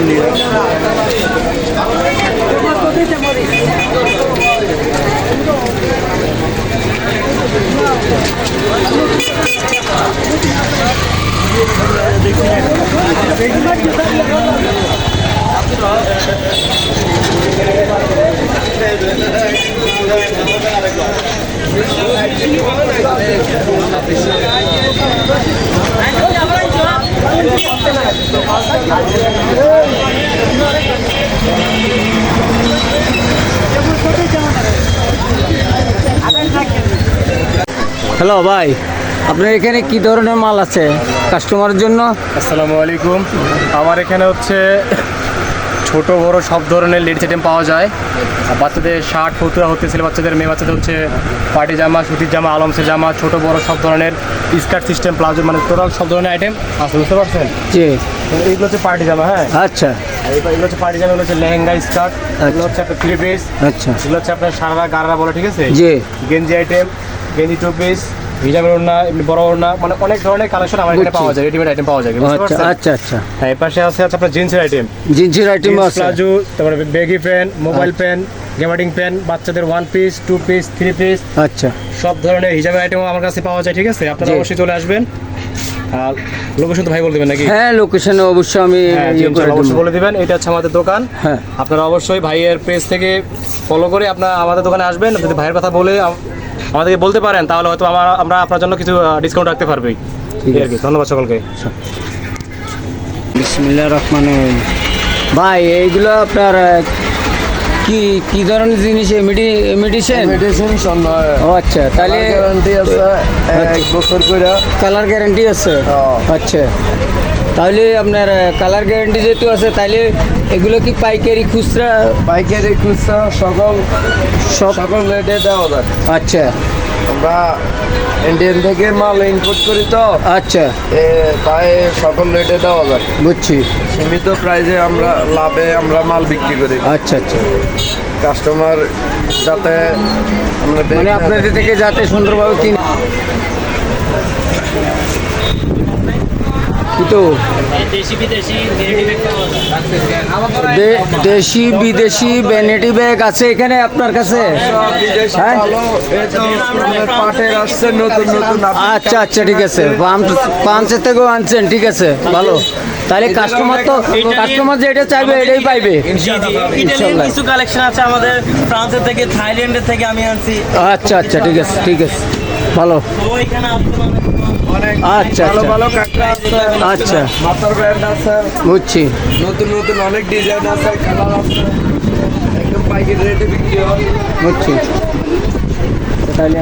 মাল নিয়ে হ্যালো ভাই, আপনার এখানে কি ধরনের মাল আছে কাস্টমারের জন্য? আসসালামু আলাইকুম। আমার এখানে হচ্ছে ছোট বড় সব ধরনের লেডিস আইটেম পাওয়া যায়। বাচ্চাদের শার্ট ফতুয়া হতে ছেলে বাচ্চাদের মেয়ে বাচ্চাদের হচ্ছে পার্টি জামা, সুতির জামা, আলমসের জামা, ছোট বড় সব ধরনের স্কার্ট সিস্টেম, প্লাজো, মানে টোটাল সব ধরনের আইটেম আছে, বুঝতে পারছেন? জি। এইগুলো হচ্ছে পার্টি জামা। হ্যাঁ, আচ্ছা এগুলো হচ্ছে পার্টি জামা, এগুলো হচ্ছে লেহেঙ্গা স্কার্ট, এগুলো হচ্ছে আপনার 3 পিস, আচ্ছা। এগুলো হচ্ছে আপনার সারারা গারারা বলে, ঠিক আছে? জি। গেঞ্জি আইটেম, গেঞ্জি 2 পিস, হিজাবের ওড়না, এমনি বড় ওড়না, মানে অনেক ধরনের কালেকশন আমার এখানে পাওয়া যায়, রেডিমেড আইটেম পাওয়া যায়, বুঝতে আচ্ছা পারছেন? আচ্ছা আচ্ছা। হ্যাঁ, এই পাশে আছে আপনার জিন্সের আইটেম, জিন্সের আইটেম আছে, প্লাজো, তারপরে বেগি প্যান্ট, মোবাইল প্যান্ট, গেমার্ডিং প্যান্ট, বাচ্চাদের 1 পিস, 2 পিস, 3 পিস, আচ্ছা। সব ধরনের হিজাবের আইটেম আমার কাছে পাওয়া যায়, ঠিক আছে? আপনারা অবশ্যই চলে আসবেন। আর লোকেশন তো ভাই বলে দেবেন নাকি? হ্যাঁ, লোকেশনে অবশ্যই আমি অবশ্যই বলে দিবেন। এটা হচ্ছে আমাদের দোকান। হ্যাঁ, আপনারা অবশ্যই ভাইয়ের পেজ থেকে ফলো করে আপনারা আমাদের দোকানে আসবেন। যদি ভাইয়ের কথা বলে আমাদেরকে বলতে পারেন তাহলে হয়তো আমরা আপনার জন্য কিছু ডিসকাউন্ট রাখতে পারবি। ঠিক আছে, ধন্যবাদ সকলকে। বিসমিল্লাহির রহমানির রহিম। ভাই, এইগুলো আপনার কি কি ধরনের জিনিস? মেডিসিন ও আচ্ছা, তাহলে গ্যারান্টি আছে 1 বছর করে। কালার গ্যারান্টি আছে? আচ্ছা, তাহলে আপনার কালার গ্যারান্টি যেহেতু আছে, তাহলে এগুলো কি পাইকারি খুচরা? পাইকারি খুচরা সকল রেটে দেওয়া যায়। আচ্ছা। আমরা ইন্ডিয়ান থেকে মাল ইম্পোর্ট করি তো, আচ্ছা, তাই সকল রেটে দেওয়া যায়। বুঝছি। সীমিত প্রাইসে আমরা লাভে মাল বিক্রি করি। আচ্ছা আচ্ছা, কাস্টমার যাতে আমরা মানে আপনাদের থেকে যাতে সুন্দরভাবে কিনে। তো দেশি বিদেশি ভ্যানিটি ব্যাগ আছে এখানে আপনার কাছে? হ্যাঁ, পাটের আসছে নতুন নতুন। আচ্ছা আচ্ছা, ঠিক আছে। পাঁচের থেকেও আনছেন, ঠিক আছে, ভালো। তাহলে কাস্টমার যেটা চাইবে এটাই পাইবে ইনশাআল্লাহ। কিছু কালেকশন আছে আমাদের ফ্রান্সের থেকে, থাইল্যান্ডের থেকে আমি আনছি। আচ্ছা আচ্ছা, ঠিক আছে ঠিক আছে, ভালো। ওইখানে আচ্ছা ভালো ভালো কাঁকড়া আছে, আচ্ছা, মাথার ব্র্যান্ড আছে, বুঝছি। নতুন নতুন অনেক ডিজাইন আছে, কালার আছে, একদম পাইকারি রেটে বিক্রি হয়। বুঝছি। তাহলে